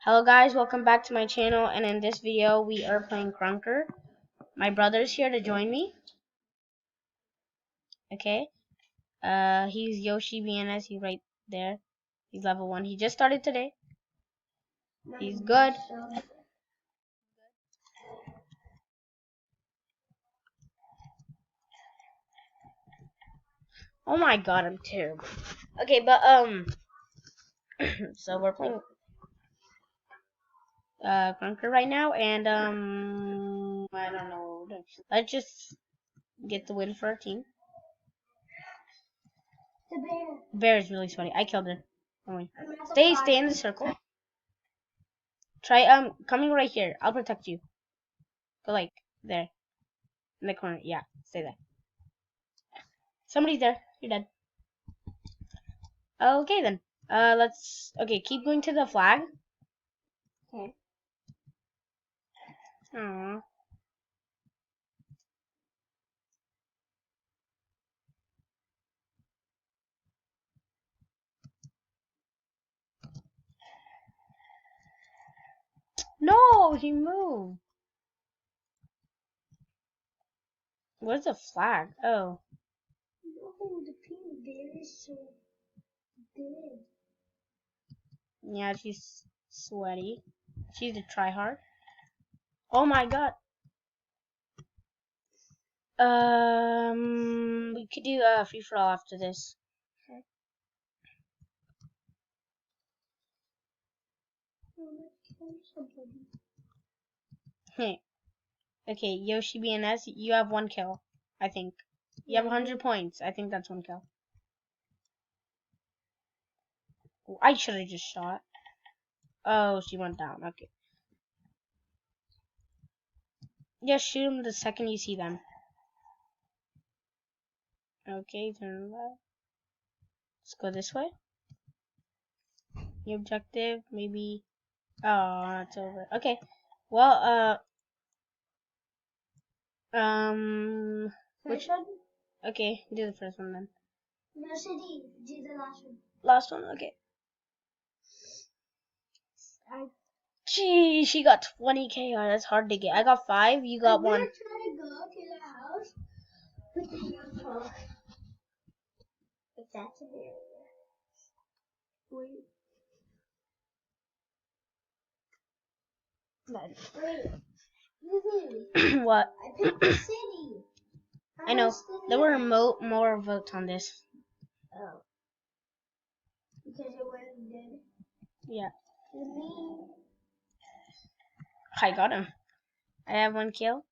Hello guys, welcome back to my channel, and in this video we are playing Krunker. My brother's here to join me. Okay. He's Yoshi BNS, he's right there. He's level 1. He just started today. He's good. Oh my god, I'm terrible. Okay, but so we're playing Krunker right now, and I don't know. Let's just get the win for our team. The bear. Bear is really sweaty. I killed her. Stay in the circle. Try coming right here. I'll protect you. Go like there. In the corner. Yeah, stay there. Somebody's there. You're dead. Okay then. Keep going to the flag. Okay. Aww. No, he moved. Where's the flag? Oh. No, the pink bear is so good. Yeah, she's sweaty. She's a tryhard. Oh my god. We could do a free for all after this. Okay. Okay, Yoshi BNS, you have 1 kill, I think. You have 100 points. I think that's 1 kill. Oh, I should have just shot. Oh, she went down. Okay. Just shoot them the second you see them. Okay, turn left. Let's go this way. The objective, maybe. Oh, it's over. Okay. Well, which one? Okay, do the first one then. No, City. Do the last one. Last one, okay. Gee, she got 20k. Oh, that's hard to get. I got 5. You got 1. I'm gonna try to go to the house with the uniform. If that's an area. Wait. Wait. What? I picked the city. I know. There were more votes on this. Oh. Because it wasn't good. Yeah. Me. I got him. I have 1 kill.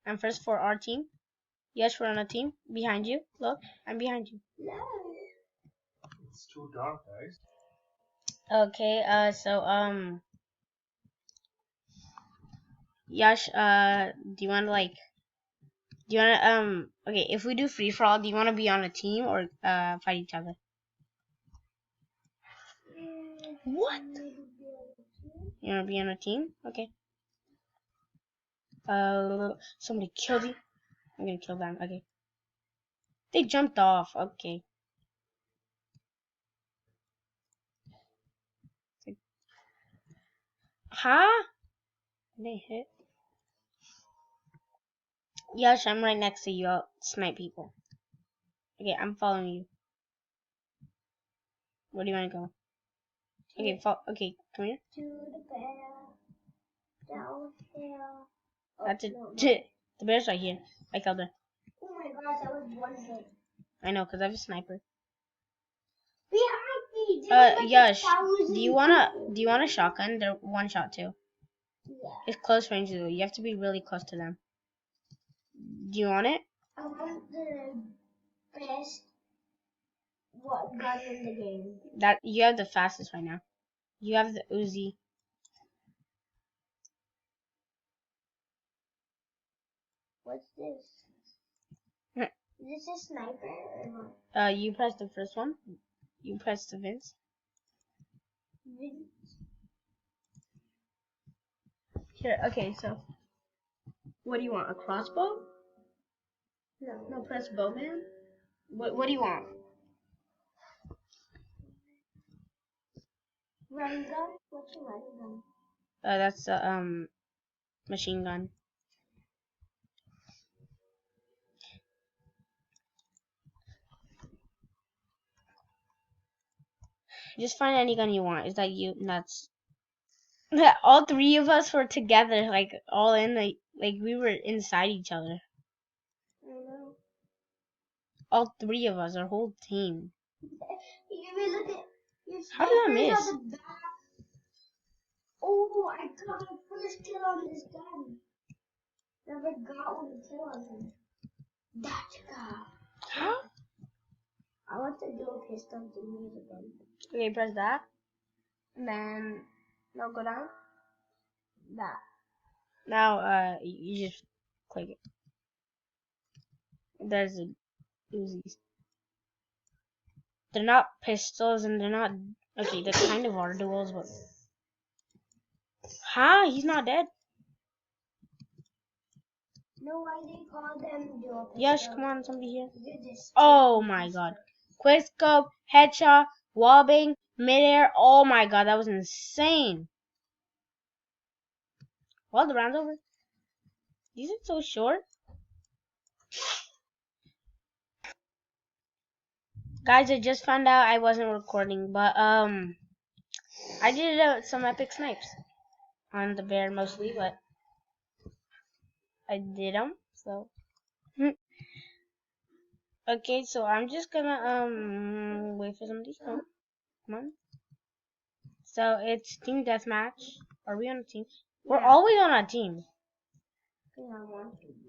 I'm first for our team. Yes, we're on a team. Behind you. Look, I'm behind you. No. It's too dark, guys. Okay, Yash, do you wanna okay, if we do free for all, do you wanna be on a team or fight each other? What? You wanna be on a team? Okay. Somebody killed you. I'm gonna kill them. Okay. They jumped off. Okay. Huh? They hit. Yash, I'm right next to you. I'll snipe people. Okay, I'm following you. Where do you wanna go? Okay, okay, come here. To the bear. Down here. That's it. No. The bear's right here. I killed her. Oh my gosh, that was one hit. I know, cause I have a sniper. Behind me. Like Yash, do you want a shotgun? They're 1 shot too. Yeah. It's close range though. You have to be really close to them. Do you want it? I want the best gun in the game. That you have the fastest right now. You have the Uzi. What's this? Is this a sniper or what? You press the first one. You press the Vince. Here, okay, so what do you want? A crossbow? No, press bowman. What do you want? Run gun? What's a run gun? That's the machine gun. Just find any gun you want. Is that you nuts? All three of us were together, like all in, like we were inside each other. I know. All three of us, our whole team. You will look at your How did I snipers miss? on the back. Oh, I got my first kill on this gun. Never got one kill on him. That guy. How? I want the dual pistol thingies again. Okay, press that. And then, no, go down. That. Now, you just click it. There's a Uzis. They're not pistols and they're not. Okay, they kind of are duels, but. Huh? He's not dead? No, why they call them dual pistol? Yes, come on, somebody here. This Oh my god. Quick scope, headshot, wobbing, midair. Oh my god, that was insane. Well, the round's over. These are so short. Guys, I just found out I wasn't recording, but I did some epic snipes on the bear mostly, but I did them. So okay, so I'm just gonna wait for somebody to come. Come on. So it's team deathmatch. Are we on a team? We're always on a team.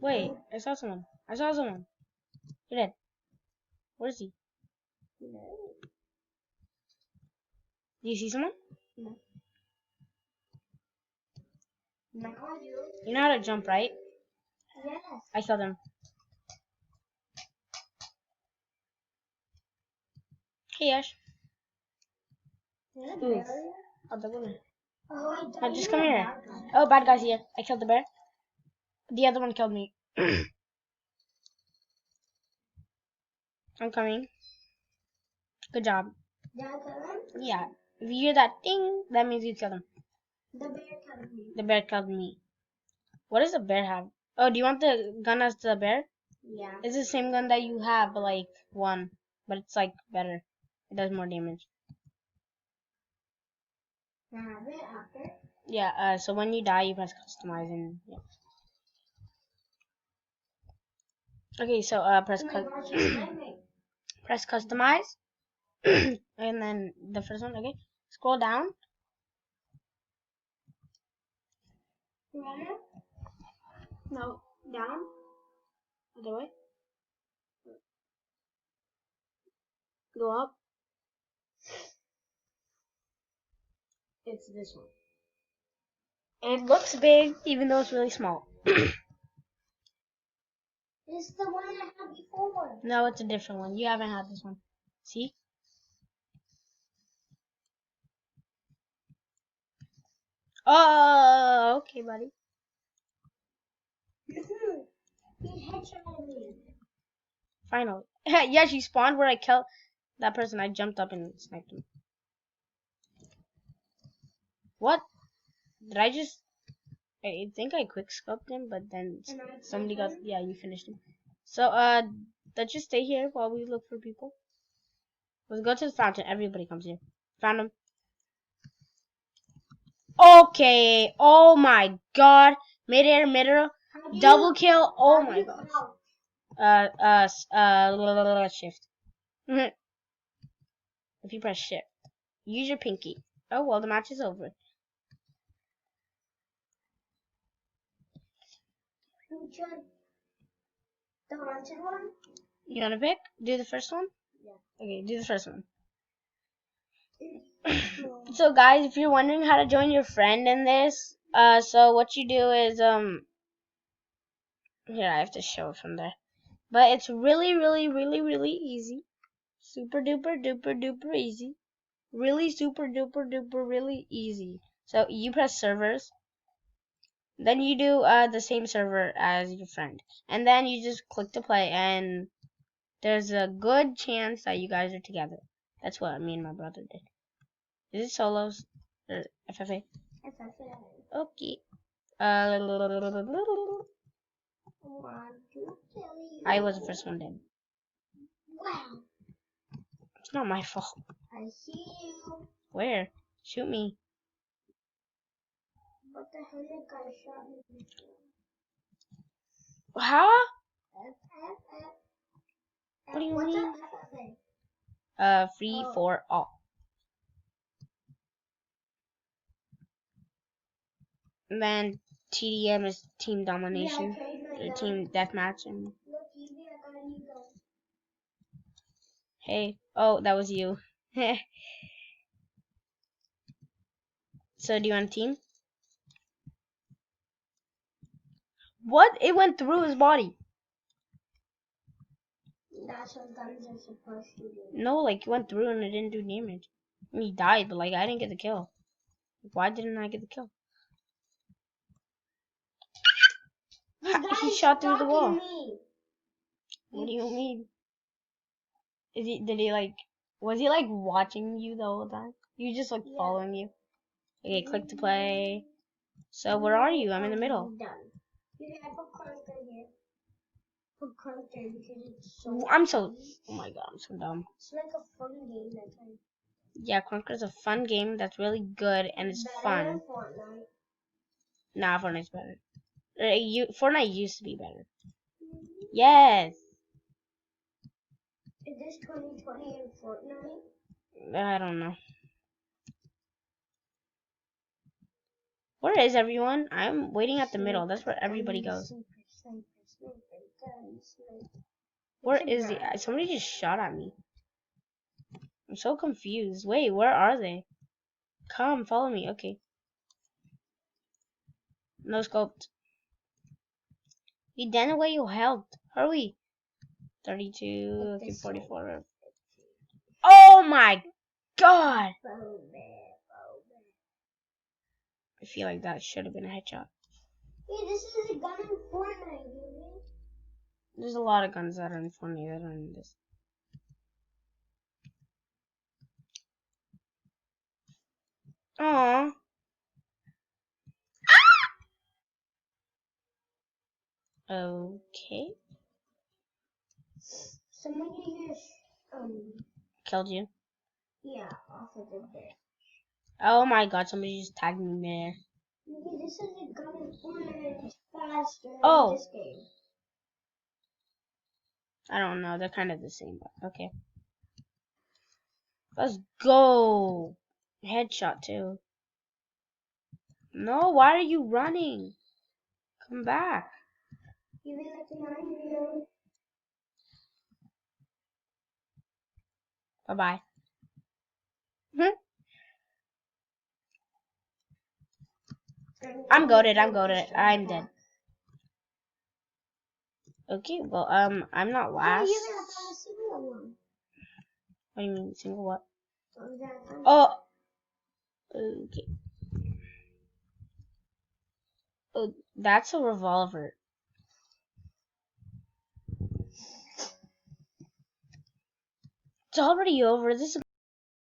Wait, I saw someone. I saw someone. You're dead. Where is he? No. Do you see someone? No. Now I do. You know how to jump, right? Yes. I killed him. Hey, Ash. Ooh. Oh, the winner. Oh, Now just come here. Oh, bad guy's here. I killed the bear. The other one killed me. I'm coming. Good job. Did I kill him? Yeah. If you hear that ding, that means you killed him. The bear killed me. The bear killed me. What does the bear have? Oh, do you want the gun as the bear? Yeah. It's the same gun that you have, but like one. But it's like better. It does more damage. Can I have it after? Yeah, so when you die, you press customize and yeah. Okay, so press Oh my gosh, you sniped me. press customize, and then the first one. Okay, scroll down. Runner? No, down. Other way. Go up. It's this one. It looks big, even though it's really small. It's the one I had before. No, it's a different one. You haven't had this one. See? Oh, okay, buddy. He headshotted me. Finally. Yes, you spawned where I killed that person. I jumped up and sniped him. What? Did I just... I think I quick scoped him, but then somebody got... Yeah, you finished him. So, let's just stay here while we look for people. Let's go to the fountain. Everybody comes here. Found him. Okay. Oh my god. Midair. Double kill. Oh my god. Shift. If you press shift. Use your pinky. Oh, well, the match is over. Which one? The haunted one? You want to pick? Do the first one? Yeah. Okay, do the first one. So, guys, if you're wondering how to join your friend in this, so what you do is, here, I have to show it from there. But it's really easy. Super duper easy. Really super duper really easy. So you press servers, then you do the same server as your friend, and then you just click to play, and there's a good chance that you guys are together. That's what me and my brother did. Is it solos or FFA? FFA. Okay. I was the first one dead. Wow. It's not my fault. I see you. Where? Shoot me. What the hell? That guy shot me. Huh? F. What do you What's mean? that? Free for all. And then TDM is team domination. Team deathmatch. And hey. Oh, that was you. So do you want a team? What? It went through his body. That's what guns are supposed to do. No, like it went through and it didn't do damage. I mean, he died, but like I didn't get the kill. Why didn't I get the kill? He shot through the wall. Me. What do you mean? Did he like, was he like watching you the whole time? You just like following you? Okay, click to play. So where are you? I'm in the middle. Done. You can put Krunker here. Put Krunker because it's so Oh my god, I'm so dumb. It's like a fun game that time. Yeah, Krunker's a fun game that's really good and it's fun. Better than Fortnite. Nah, Fortnite's better. Fortnite used to be better. Yes. Is this 2020 in Fortnite? I don't know. Where is everyone? I'm waiting at the middle. That's where everybody goes. Where is he? Somebody just shot at me. I'm so confused. Wait, where are they? Come, follow me. Okay. No scoped. You done away your health. Hurry. 32. Okay, 44. Oh my god! I feel like that should have been a headshot. Hey, this is a gun in Fortnite, dude. There's a lot of guns that are in Fortnite that are in this. Aww. Okay. Somebody just Killed you. yeah, off of the bed. Oh my god, somebody just tagged me there. Maybe this is a gun in Fortnite. It's faster Oh. in this game. I don't know. They're kind of the same, but okay. Let's go. Headshot too. No, why are you running? Come back. You mean like a 9-year-old? Bye bye. I'm goated. I'm dead. Okay, well, I'm not last. Oh, you got a single one. What do you mean, single what? Oh, Okay. Oh, that's a revolver. It's already over. This is